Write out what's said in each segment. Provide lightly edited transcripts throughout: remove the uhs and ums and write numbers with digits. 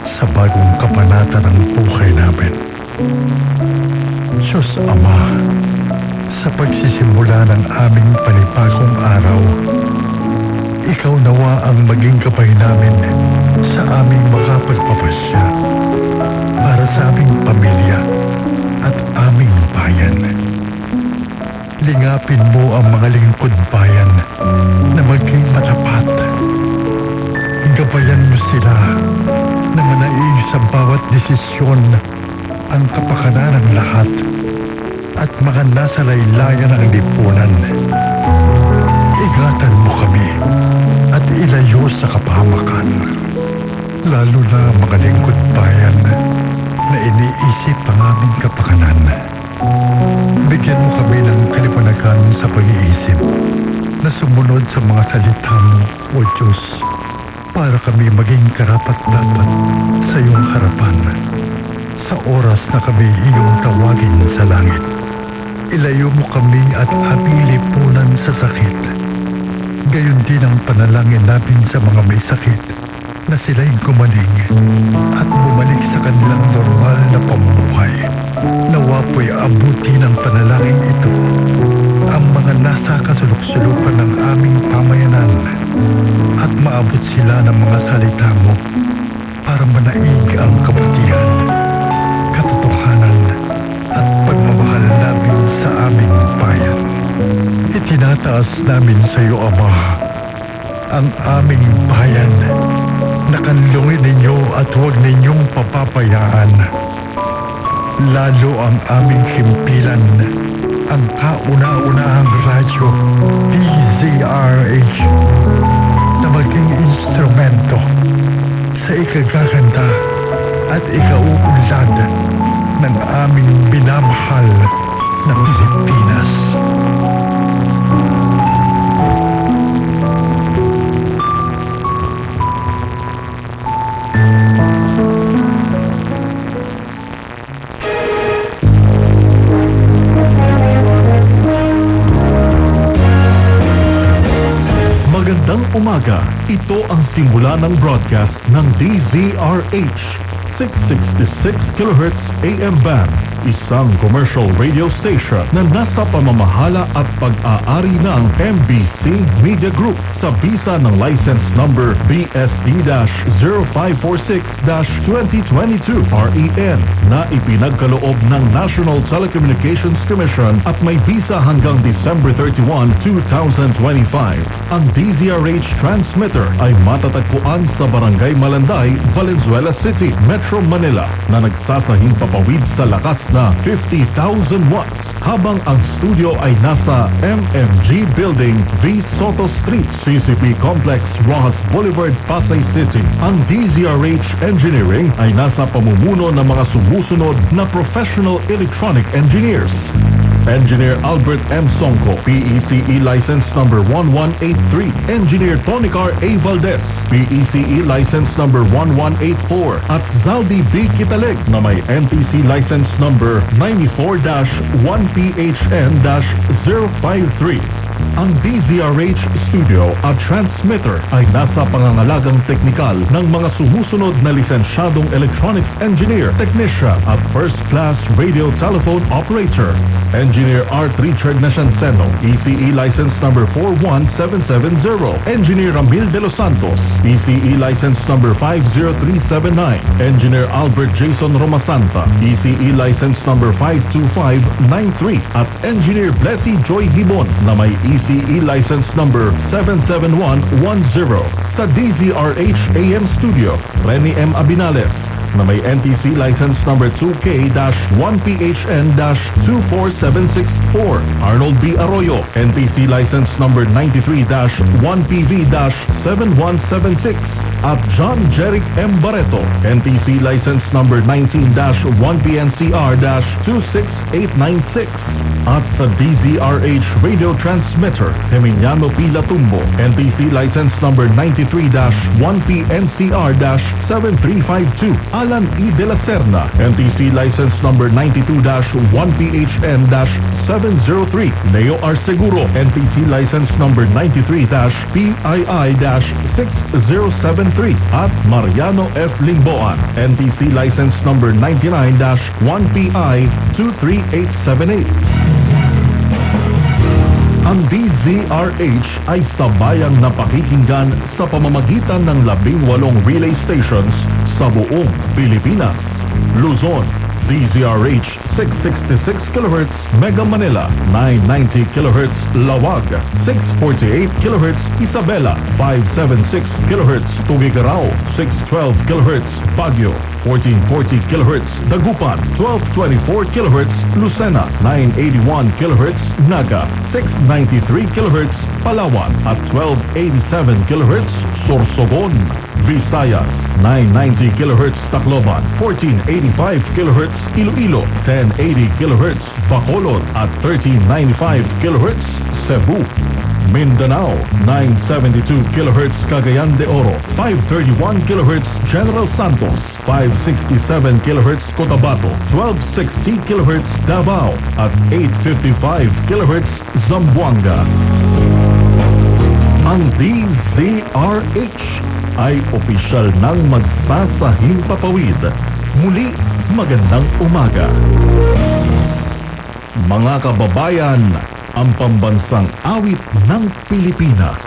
at sa bagong kabanata ng buhay namin. Diyos Ama, sa pagsisimula ng aming panibagong araw, Ikaw nawa ang maging gabay namin sa aming makapagpapasya para sa aming pamilya at aming bayan. Lingapin mo ang mga lingkod bayan na maging matapat. Gabayan mo sila na manaig sa bawat desisyon ang kapakanan ng lahat at mga nasa laylayan ng lipunan. Ingatan mo kami at ilayo sa kapahamakan, lalo na mga lingkod bayan na iniisip ang aming kapakanan. Bigyan mo kami ng kalipanagan sa pag-iisip na sumunod sa mga salita mo, O Diyos, para kami maging karapat-dapat sa iyong harapan sa oras na kami iyong tawagin sa langit. Ilayo mo kami at aming lipunan sa sakit. Gayon din ang panalangin namin sa mga may sakit na sila'y gumaling at bumalik sa kanilang normal na pamumuhay. Nawa po'y abuti ng panalangin ito ang mga nasa kasulok-sulukan ng aming pamayanan at maabot sila ng mga salita mo para manaig ang kabutihan, katotohanan at pagmamahal namin sa aming bayan. Itinataas namin sa iyo, Ama, ang aming bayan na kanlungin ninyo at huwag ninyong papapayaan. Lalo ang aming himpilan, ang kauna-unahang radyo DZRH na maging instrumento sa ikagaganda at ikauunlad ng aming binamahal na Pilipinas. Magandang umaga. Ito ang simula ng broadcast ng DZRH 666 kHz AM band, isang commercial radio station na nasa pamamahala at pag-aari ng MBC Media Group sa bisa ng license number BSD-0546-2022 REN na ipinagkaloob ng National Telecommunications Commission at may bisa hanggang December 31, 2025. Ang DZRH transmitter ay matatagpuan sa Barangay Malanday, Valenzuela City, Metro Manila na nagsasahing papawid sa lakas na 50,000 watts habang ang studio ay nasa MMG Building, V. Soto Street, CCP Complex, Rojas Boulevard, Pasay City. Ang DZRH Engineering ay nasa pamumuno ng mga sumusunod na professional electronic engineers. Engineer Albert M. Songco, PECE license number 1183. Engineer Tonicar A. Valdez, PECE license number 1184. At Zaldi B. Kitaleg na may NTC license number 94-1PHN-053. Ang DZRH Studio at Transmitter ay nasa pangangalagang teknikal ng mga sumusunod na lisensyadong electronics engineer, technician at first-class radio telephone operator. Engineer Art Richard Nascianceno, ECE license number 41770. Engineer Ramil de los Santos, ECE license number 50379. Engineer Albert Jason Romasanta, ECE license number 52593. At Engineer Blessy Joy Gibon na may ECE license number 77110. Sa DZRH AM Studio, Rene M. Abinales na may NTC license number 2K-1PHN-24764. Arnold B. Arroyo, NTC license number 93-1PV-7176. At John Jeric M. Barreto, NTC license number 19-1PNCR-26896. At sa DZRH Radio Transmitter, Emiliano P. Latumbo, NTC license number 93-1PNCR-7352. Alan E. De La Serna, NTC license number 92-1PHN-703. Leo R. Seguro, NTC license number 93-PII-6073. At Mariano F. Lingboan, NTC license number 99-1PI-23878. Ang DZRH ay sabayang napakikinggan sa pamamagitan ng 18 relay stations sa buong Pilipinas. Luzon, DZRH 666 kHz Mega Manila, 990 kHz Lawag, 648 kHz Isabela, 576 kHz Tuguegarao, 612 kHz Baguio, 1440 kHz Dagupan, 1224 kHz Lucena, 981 kHz Naga, 693 kHz Palawan at 1287 kHz Sorsogon. Visayas, 990 kHz Tacloban, 1485 kHz Iloilo, 1080 kHz Bacolod at 1395 kHz Cebu. Mindanao, 972 kHz Cagayan de Oro, 531 kHz General Santos, 567 kHz Cotabato, 1260 kHz Davao at 855 kHz Zamboanga. Ang DZRH ay opisyal nang magsasahimpapawid. Muli, magandang umaga. Mga kababayan, ang pambansang awit ng Pilipinas.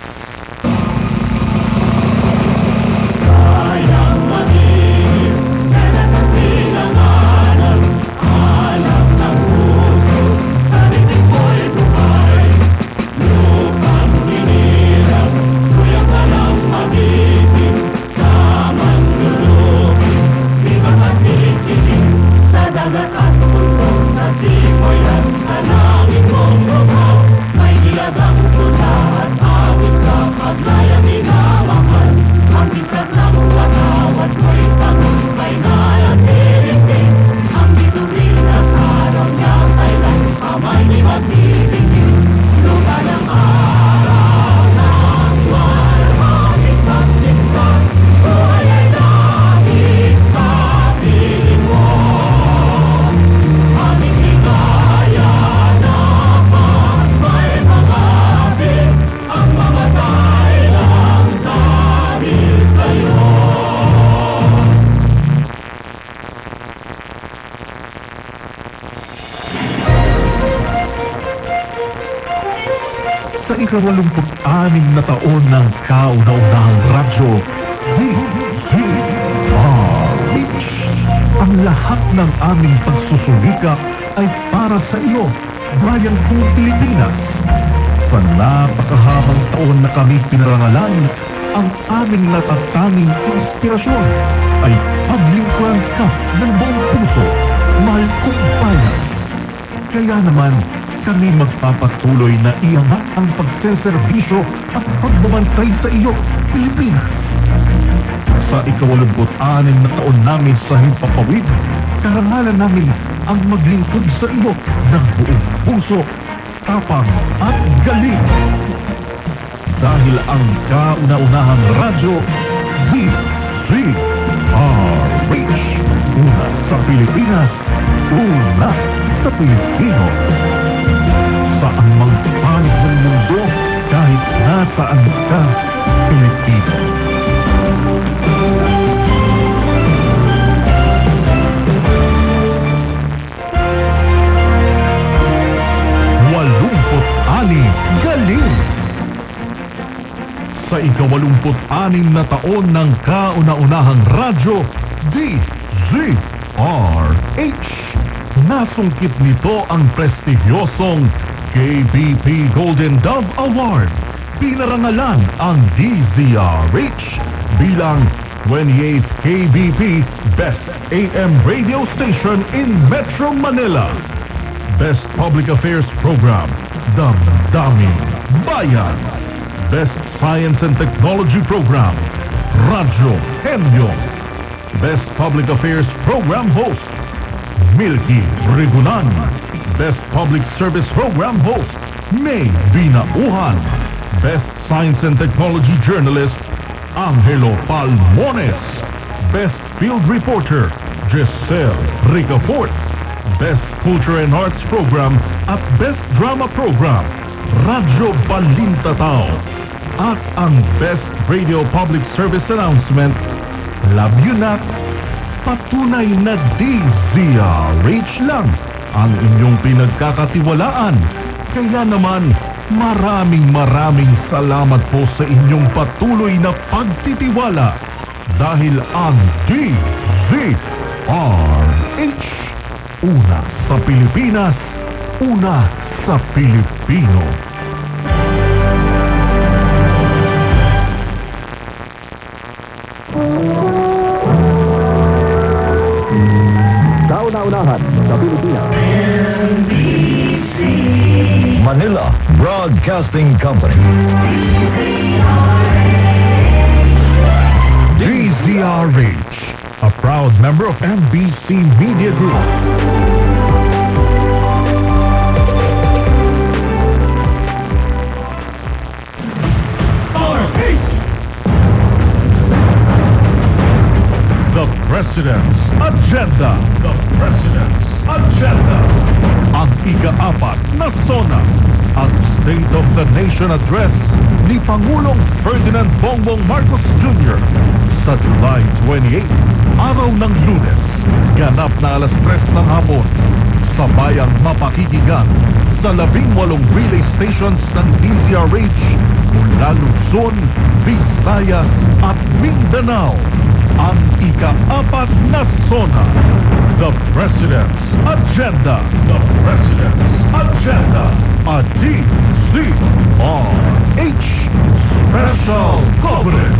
Sa ika-86 na taon ng kauna-unahang radyo, DZRH. Ang lahat ng aming pagsusumikap ay para sa iyo, bayang buong Pilipinas. Sa napakahabang taon na kami pinarangalan, ang aming natatanging inspirasyon ay paglingkuran ka ng buong puso, mahal kong bayan. Kaya naman, kami magpapatuloy na iangat ang pagseserbisyo at pagbabantay sa iyo, Pilipinas. Sa ika-86 na taon namin sa himpapawid, karangalan namin ang maglingkod sa iyo ng buong puso, tapang at galing. Dahil ang kauna-unahang radyo, DZRH. Una sa Pilipinas, una sa Pilipino. Saan mang panig ng mundo, kahit nasaan ka, Pilipino. Galing! Sa ika-86 na taon ng kauna-unahang radyo, DZRH. Nasungkit nito ang prestigyosong KBP Golden Dove Award. Pinarangalan ang DZRH bilang 28th KBP Best AM Radio Station in Metro Manila. Best Public Affairs Program, Damdaming Bayan. Best Science and Technology Program, Radyo Henyo. Best Public Affairs Program Host, Milky Rigunan. Best Public Service Program Host, May Binauhan. Best Science and Technology Journalist, Angelo Palmones. Best Field Reporter, Giselle Ricafort. Best Culture and Arts Program at Best Drama Program, Radyo Balintatao. At ang Best Radio Public Service Announcement, Love You Not, patunay na DZRH lang ang inyong pinagkakatiwalaan. Kaya naman, maraming salamat po sa inyong patuloy na pagtitiwala dahil ang DZRH, una sa Pilipinas, una sa Pilipino. Kauna-unahan sa Pilipinas. Manila Broadcasting Company. DZRH, a proud member of MBC Media Group. The President's Agenda. The President's Agenda. Ang ika-apat na SONA. Ang State of the Nation Address ni Pangulong Ferdinand Bongbong Marcos Jr. sa July 28, araw ng Lunes, ganap na alas 3 ng hapon. Sabayang mapakikinggan sa 18 relay stations ng DZRH mula Luzon, Visayas at Mindanao. Ang ika-apat na SONA, The President's Agenda. The President's Agenda. A DZRH Special Coverage.